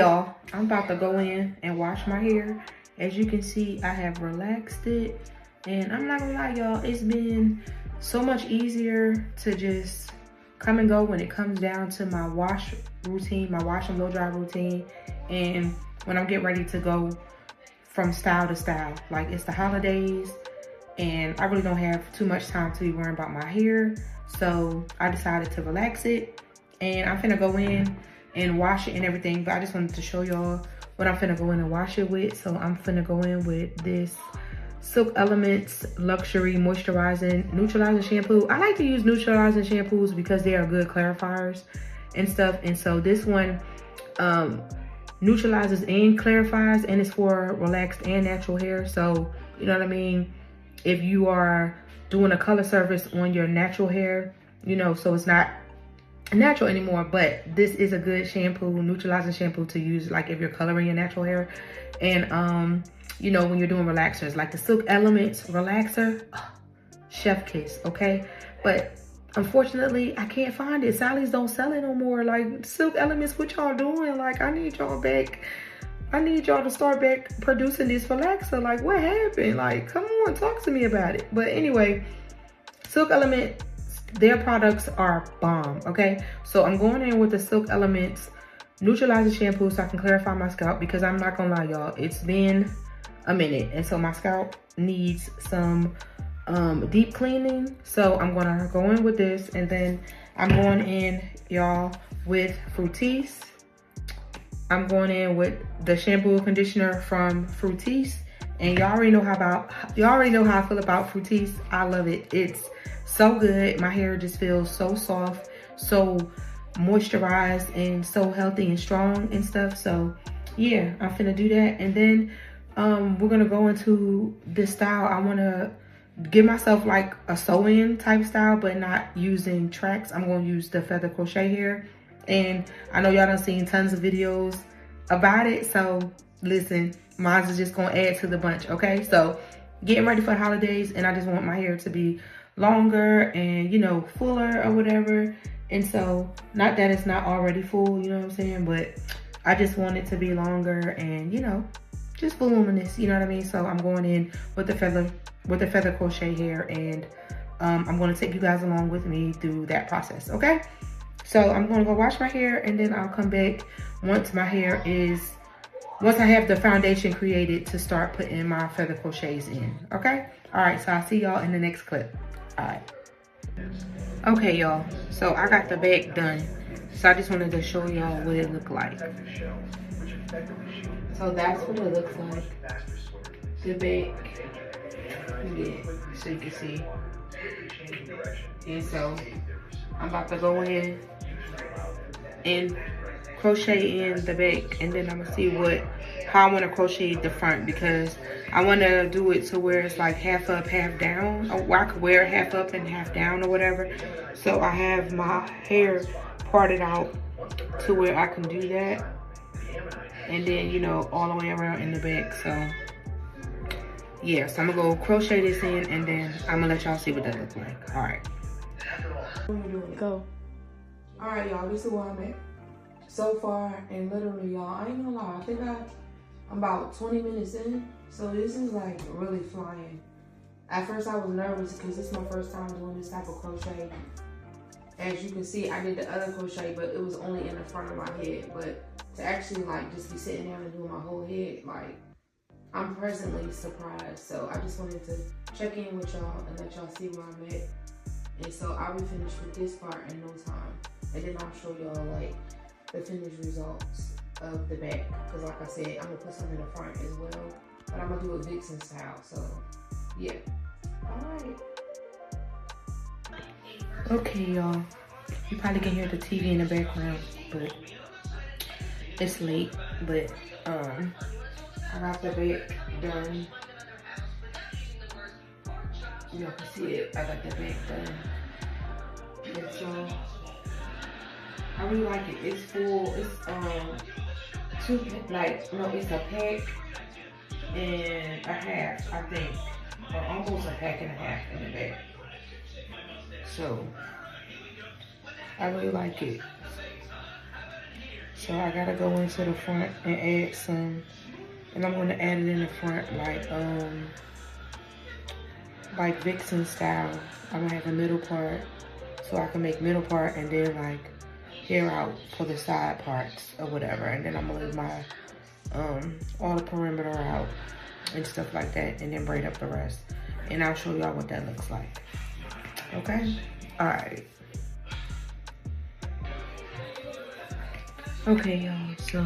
y'all, I'm about to go in and wash my hair. As you can see, I have relaxed it. And I'm not gonna lie, y'all, it's been so much easier to just come and go when it comes down to my wash routine, my wash and blow dry routine. And when I'm getting ready to go from style to style. Like, it's the holidays and I really don't have too much time to be worrying about my hair. So I decided to relax it. And I'm finna go in and wash it and everything, but I just wanted to show y'all what I'm finna go in and wash it with. So I'm finna go in with this Silk Elements Luxury Moisturizing Neutralizing Shampoo. I like to use neutralizing shampoos because they are good clarifiers and stuff. And so this one neutralizes and clarifies, and it's for relaxed and natural hair. So, you know what I mean? If you are doing a color service on your natural hair, you know, so it's not natural anymore, but this is a good shampoo, neutralizing shampoo to use like if you're coloring your natural hair. And you know, when you're doing relaxers, like the Silk Elements relaxer, chef kiss, okay? But unfortunately, I can't find it. Sally's don't sell it no more. Like, Silk Elements, what y'all doing? Like, I need y'all back. I need y'all to start back producing this relaxer. Like, what happened? Like, come on, talk to me about it. But anyway, Silk Elements, their products are bomb, okay? So I'm going in with the Silk Elements Neutralizing Shampoo so I can clarify my scalp, because I'm not gonna lie, y'all, it's been a minute. And so my scalp needs some deep cleaning. So I'm gonna go in with this, and then I'm going in, y'all, with Fructis. I'm going in with the shampoo and conditioner from Fructis. And y'all already know how I feel about Fructis. I love it. It's so good. My hair just feels so soft, so moisturized, and so healthy and strong and stuff. So yeah, I'm finna do that. And then we're gonna go into this style. I wanna give myself like a sew-in type style, but not using tracks. I'm gonna use the feather crochet here. And I know y'all done seen tons of videos about it. So listen, mine's is just gonna add to the bunch, okay? So getting ready for the holidays, and I just want my hair to be longer and, you know, fuller or whatever. And so, not that it's not already full, you know what I'm saying? But I just want it to be longer and, you know, just voluminous, you know what I mean? So I'm going in with the feather crochet here, and I'm gonna take you guys along with me through that process, okay? So I'm gonna go wash my hair, and then I'll come back once I have the foundation created to start putting my feather crochets in, okay? All right, so I'll see y'all in the next clip. All right. Okay, y'all, so I got the back done. So I just wanted to show y'all what it looked like. So that's what it looks like. The back, yeah, so you can see. And so I'm about to go in and crochet in the back, and then I'm gonna see how I want to crochet the front, because I want to do it to where it's like half up, half down, or I could wear it half up and half down or whatever. So I have my hair parted out to where I can do that, and then, you know, all the way around in the back. So yeah, so I'm gonna go crochet this in, and then I'm gonna let y'all see what that looks like. All right, go. All right, y'all, this is where I'm at so far, and literally, y'all, I ain't gonna lie, I think I'm about 20 minutes in, so this is like really flying. At first I was nervous because this is my first time doing this type of crochet. As you can see, I did the other crochet, but it was only in the front of my head. But to actually like just be sitting there and doing my whole head, like, I'm presently surprised. So I just wanted to check in with y'all and let y'all see where I'm at. And so I'll be finished with this part in no time. And then I'll show y'all like the finished results of the back, because like I said, I'm gonna put some in the front as well, but I'm gonna do a Vixen style. So yeah, all right. Okay, y'all, you probably can hear the TV in the background, but it's late. But I got the back done. Y'all can see it. I got the back done. And so I really like it. It's full. It's it's a pack and a half, I think, or almost a pack and a half in the back. So I really like it. So I gotta go into the front and add some, and I'm gonna add it in the front like Vixen style. I'm gonna have a middle part so I can make middle part and then like hair out for the side parts or whatever. And then I'm gonna leave my all the perimeter out and stuff like that, and then braid up the rest. And I'll show y'all what that looks like. Okay? All right. Okay, y'all, so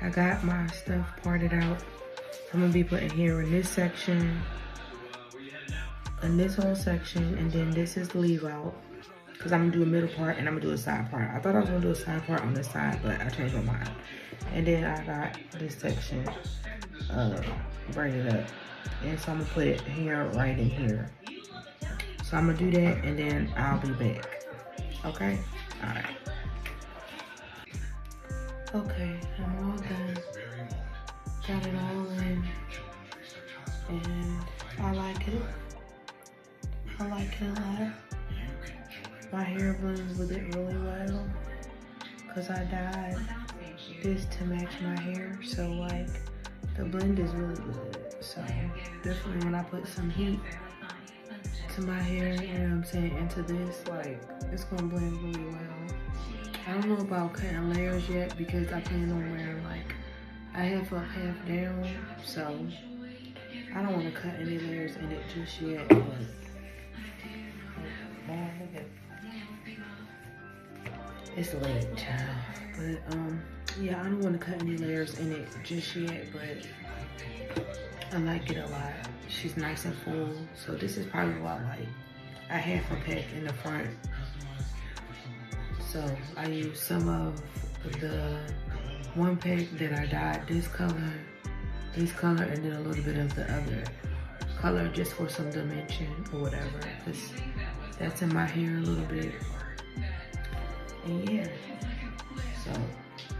I got my stuff parted out. I'm gonna be putting hair in this section, in this whole section, and then this is the leave out, because I'm gonna do a middle part and I'm gonna do a side part. I thought I was gonna do a side part on this side, but I changed my mind. And then I got this section braided up, and so I'm gonna put hair right in here. So I'm gonna do that and then I'll be back. Okay? All right. Okay, I'm all done. Got it all in, and I like it. I like it a lot. My hair blends with it really well, because I dyed this to match my hair, so like the blend is really good. So definitely when I put some heat to my hair, you know what I'm saying, into this, like it's gonna blend really well. I don't know about cutting layers yet, because I plan on wearing like a half up, half down, so I don't want to cut any layers in it just yet. But man, look at, it's late, child. But yeah, I don't want to cut any layers in it just yet, but I like it a lot. She's nice and full, so this is probably about like a half a peck in the front. So I used some of the one peck that I dyed this color, and then a little bit of the other color just for some dimension or whatever, because that's in my hair a little bit. And yeah, so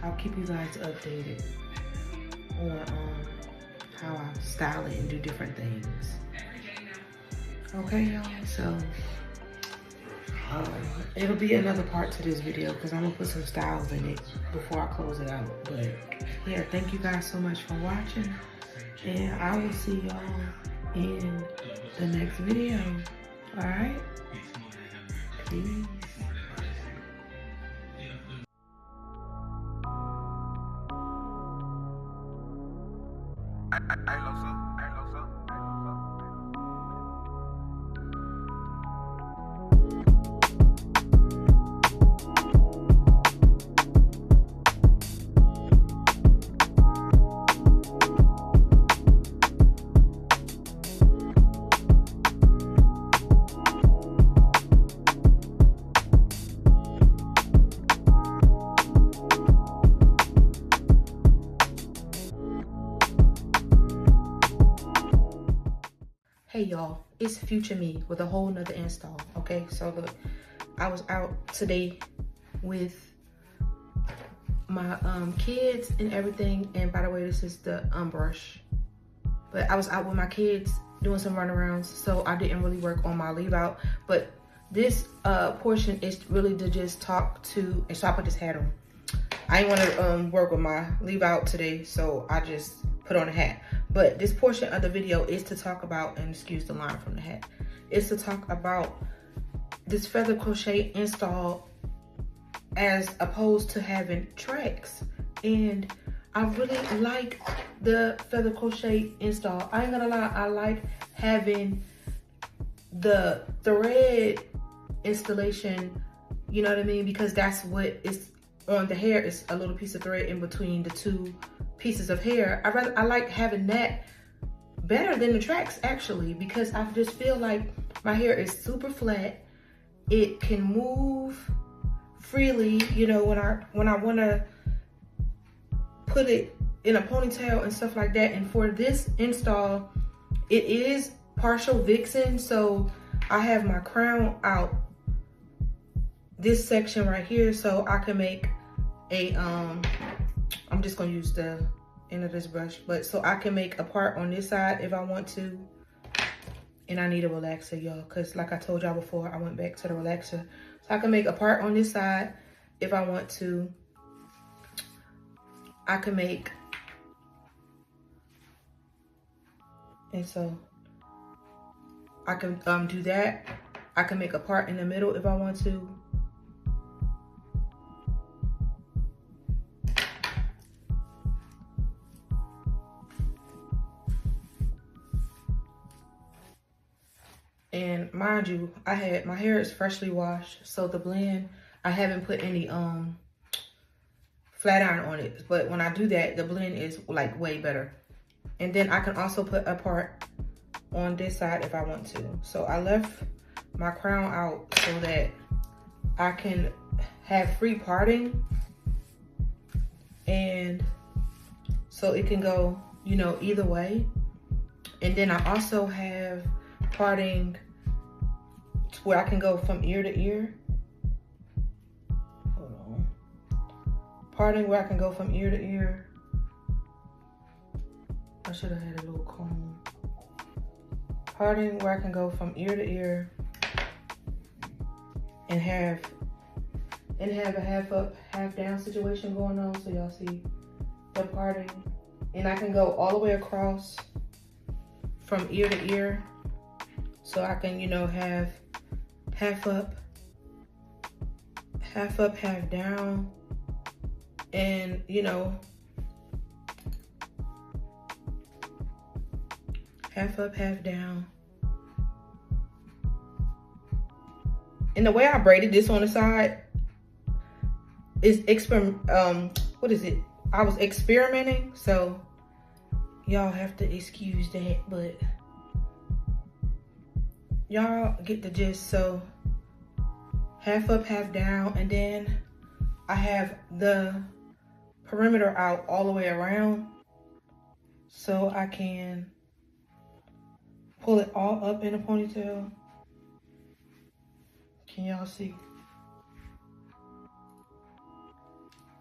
I'll keep you guys updated on how I style it and do different things. Okay, y'all, so it'll be another part to this video, because I'm gonna put some styles in it before I close it out. But yeah, thank you guys so much for watching, and I will see y'all in the next video. All right, peace. Hey y'all, it's future me with a whole nother install. Okay, so look, I was out today with my kids and everything, and by the way, this is the brush. But I was out with my kids doing some runarounds, so I didn't really work on my leave out. But this portion is really to just talk to, and so I put this hat on. I didn't want to work with my leave out today, so I just put on a hat. But this portion of the video is to talk about, and excuse the line from the hat, is to talk about this feather crochet install as opposed to having tracks. And I really like the feather crochet install. I ain't gonna lie, I like having the thread installation, you know what I mean? Because that's what is on the hair, is a little piece of thread in between the two pieces of hair. I like having that better than the tracks, actually, because I just feel like my hair is super flat. It can move freely, you know, when I want to put it in a ponytail and stuff like that. And for this install, it is partial Vixen, so I have my crown out this section right here, so I can make a I'm just gonna use the end of this brush, but so I can make a part on this side if I want to. And I need a relaxer, y'all, because like I told y'all before, I went back to the relaxer. So I can make a part on this side if I want to, I can make, and so I can do that. I can make a part in the middle if I want to. And mind you, my hair is freshly washed, so the blend, I haven't put any flat iron on it, but when I do that, the blend is like way better. And then I can also put a part on this side if I want to. So I left my crown out so that I can have free parting, and so it can go, you know, either way. And then I also have parting where I can go from ear to ear. Hold on. Parting where I can go from ear to ear. I should have had a little comb. Parting where I can go from ear to ear and have a half up, half down situation going on, so y'all see the parting. And I can go all the way across from ear to ear, so I can, you know, have half up, half down, and, you know, half up, half down. And the way I braided this on the side is what is it? I was experimenting, so y'all have to excuse that, but y'all get the gist. So half up, half down, and then I have the perimeter out all the way around, so I can pull it all up in a ponytail. Can y'all see?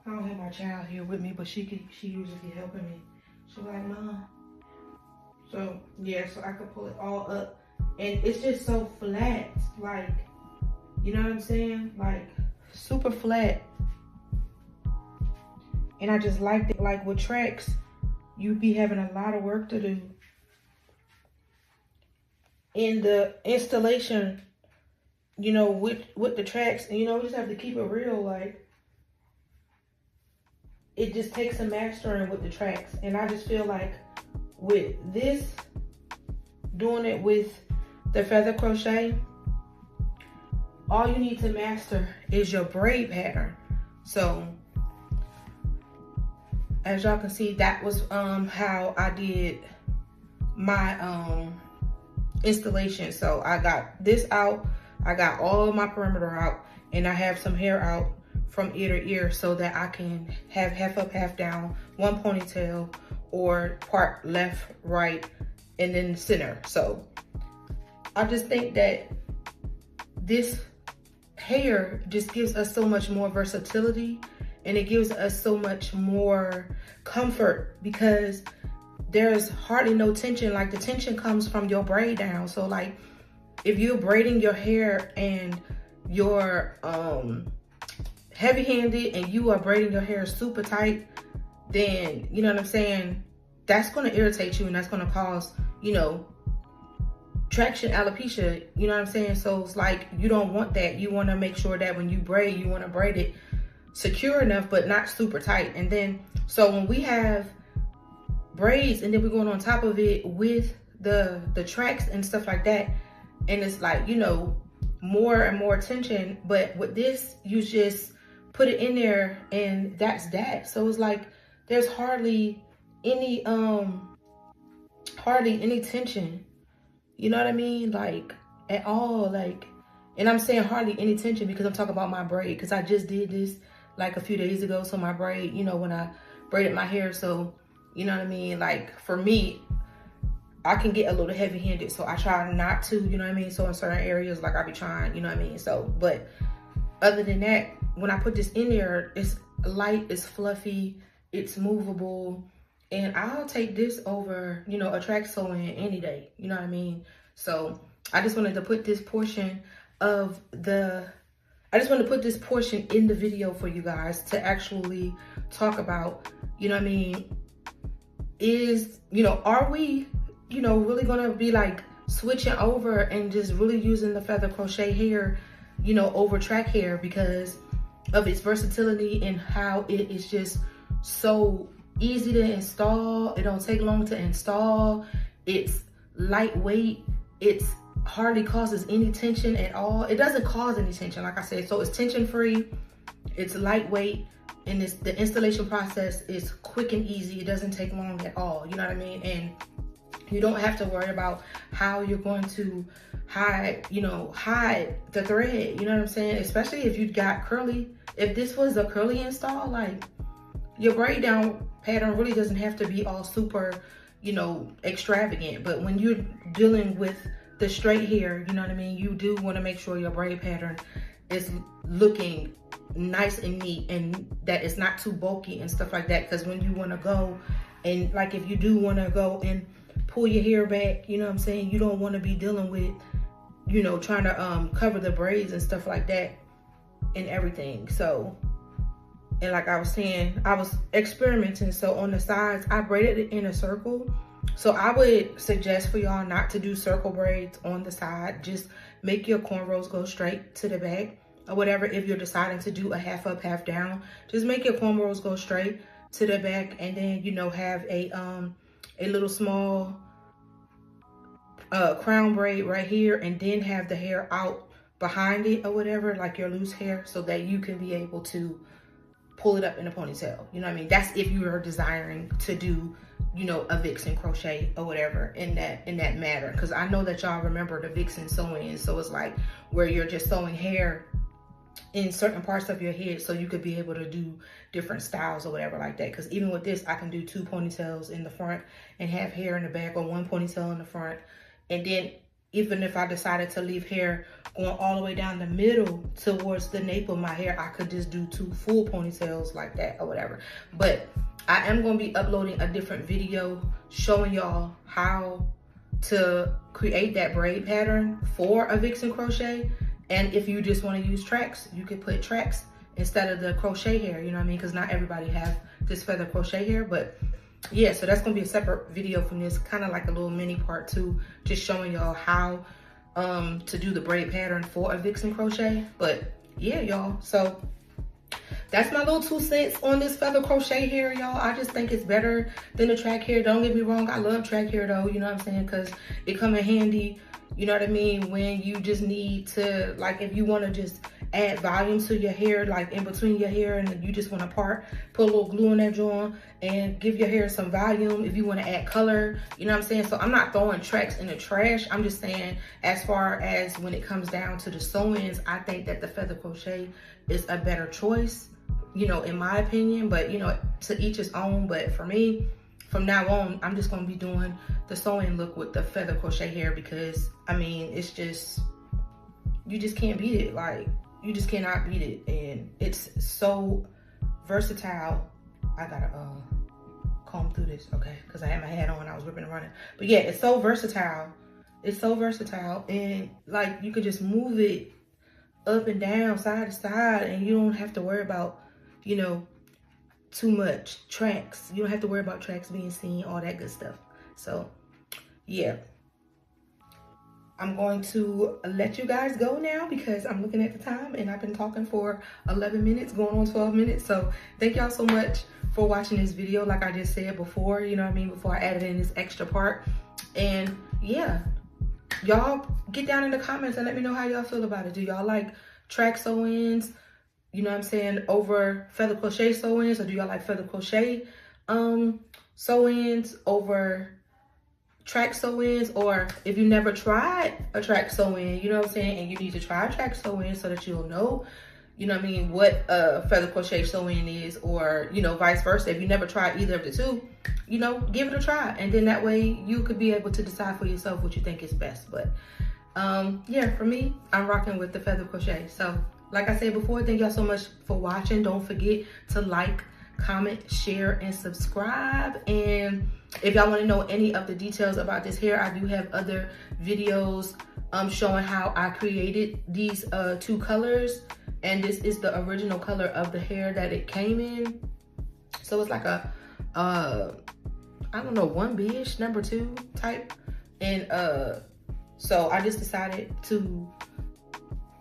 I don't have my child here with me, but she usually be helping me. She's like, Mom. So yeah, so I could pull it all up, and it's just so flat, like, you know what I'm saying? Like super flat. And I just liked it. Like with tracks, you be having a lot of work to do. In the installation, you know, with the tracks, and you know, we just have to keep it real, like, it just takes a mastering with the tracks. And I just feel like with this, doing it with the feather crochet, all you need to master is your braid pattern. So as y'all can see, that was how I did my installation. So I got this out, I got all of my perimeter out, and I have some hair out from ear to ear so that I can have half up, half down, one ponytail, or part left, right, and then center. So I just think that this hair just gives us so much more versatility, and it gives us so much more comfort because there's hardly no tension. Like the tension comes from your braid down. So like if you're braiding your hair and you're heavy-handed and you are braiding your hair super tight, then, you know what I'm saying, that's going to irritate you, and that's going to cause, you know, traction alopecia, you know what I'm saying? So it's like, you don't want that. You want to make sure that when you braid, you want to braid it secure enough but not super tight. And then so when we have braids and then we're going on top of it with the tracks and stuff like that, and it's like, you know, more and more tension, but with this you just put it in there and that's that. So it's like there's hardly any tension, you know what I mean, like at all. Like, and I'm saying hardly any tension because I'm talking about my braid, because I just did this like a few days ago. So my braid, you know, when I braided my hair, so you know what I mean, like for me, I can get a little heavy-handed, so I try not to, you know what I mean? So in certain areas, like I be trying, you know what I mean? So, but other than that, when I put this in there, it's light, it's fluffy, it's movable, and I'll take this over, you know, a track sewing any day, you know what I mean? So I just wanted to put this portion of in the video for you guys to actually talk about you know what I mean, is, you know, are we, you know, really gonna be like switching over and just really using the feather crochet hair, you know, over track hair because of its versatility and how it is just so easy to install. It don't take long to install. It's lightweight. It's hardly causes any tension at all. It doesn't cause any tension, like I said. So it's tension free. It's lightweight, and the installation process is quick and easy. It doesn't take long at all. You know what I mean? And you don't have to worry about how you're going to hide the thread. You know what I'm saying? Especially if you've got curly. If this was a curly install, like, your braid down pattern really doesn't have to be all super, you know, extravagant. But when you're dealing with the straight hair, you know what I mean, you do want to make sure your braid pattern is looking nice and neat and that it's not too bulky and stuff like that. Because when you want to go and, like, if you do want to go and pull your hair back, you know what I'm saying, you don't want to be dealing with, you know, trying to cover the braids and stuff like that and everything. So, and like I was saying, I was experimenting. So on the sides, I braided it in a circle. So I would suggest for y'all not to do circle braids on the side. Just make your cornrows go straight to the back or whatever. If you're deciding to do a half up, half down, just make your cornrows go straight to the back, and then, you know, have a little small crown braid right here, and then have the hair out behind it or whatever, like your loose hair, so that you can be able to pull it up in a ponytail. You know what I mean? That's if you are desiring to do, you know, a Vixen crochet or whatever in that matter. Because I know that y'all remember the Vixen sewing, so it's like where you're just sewing hair in certain parts of your head so you could be able to do different styles or whatever like that. Because even with this, I can do 2 ponytails in the front and have hair in the back, or 1 ponytail in the front. And then even if I decided to leave hair going all the way down the middle towards the nape of my hair, I could just do 2 full ponytails like that or whatever. But I am going to be uploading a different video showing y'all how to create that braid pattern for a Vixen crochet. And if you just want to use tracks, you could put tracks instead of the crochet hair, you know what I mean? Because not everybody have this feather crochet hair. But yeah, so that's gonna be a separate video from this, kind of like a little mini part 2, just showing y'all how to do the braid pattern for a Vixen crochet. But yeah, y'all, so that's my little 2 cents on this feather crochet hair, y'all. I just think it's better than the track hair. Don't get me wrong, I love track hair though, you know what I'm saying, because it come in handy, you know what I mean, when you just need to, like, if you want to just add volume to your hair, like in between your hair, and you just want to part, put a little glue in that joint and give your hair some volume. If you want to add color, you know what I'm saying. So I'm not throwing tracks in the trash. I'm just saying, as far as when it comes down to the sew-ins, I think that the feather crochet is a better choice, you know, in my opinion. But, you know, to each his own. But for me, from now on, I'm just going to be doing the sew-in look with the feather crochet hair, because I mean, it's just, you just can't beat it. Like, you just cannot beat it. And it's so versatile. I gotta comb through this, okay, because I had my hat on, I was ripping and running. But yeah, it's so versatile. It's so versatile, and like, you could just move it up and down, side to side, and you don't have to worry about, you know, too much tracks. You don't have to worry about tracks being seen, all that good stuff. So yeah, I'm going to let you guys go now because I'm looking at the time and I've been talking for 11 minutes, going on 12 minutes. So thank y'all so much for watching this video. Like I just said before, you know what I mean, before I added in this extra part. And yeah, y'all get down in the comments and let me know how y'all feel about it. Do y'all like track sew-ins, you know what I'm saying, over feather crochet sew-ins? Or do y'all like feather crochet sew-ins over track sew-ins? Or if you never tried a track sew-in, you know what I'm saying, and you need to try a track sew-in so that you'll know, you know what I mean, what a feather crochet sew-in is, or, you know, vice versa. If you never tried either of the two, you know, give it a try, and then that way you could be able to decide for yourself what you think is best. But yeah, for me, I'm rocking with the feather crochet. So like I said before, thank y'all so much for watching. Don't forget to like, comment, share, and subscribe. And if y'all want to know any of the details about this hair, I do have other videos showing how I created these 2 colors, and this is the original color of the hair that it came in. So it's like a I don't know, 1B-ish, number 2 type. And so I just decided to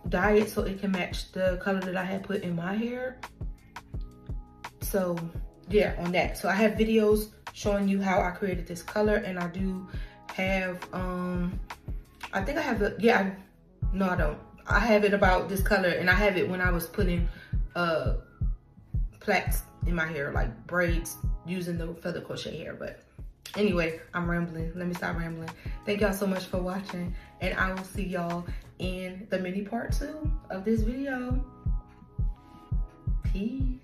dye it so it can match the color that I had put in my hair. So yeah, on that. So I have videos showing you how I created this color, and I do have, I think I have the, yeah, no I don't. I have it about this color, and I have it when I was putting plaits in my hair, like braids, using the feather crochet hair. But anyway, I'm rambling. Let me stop rambling. Thank y'all so much for watching, and I will see y'all in the mini part 2 of this video. Peace.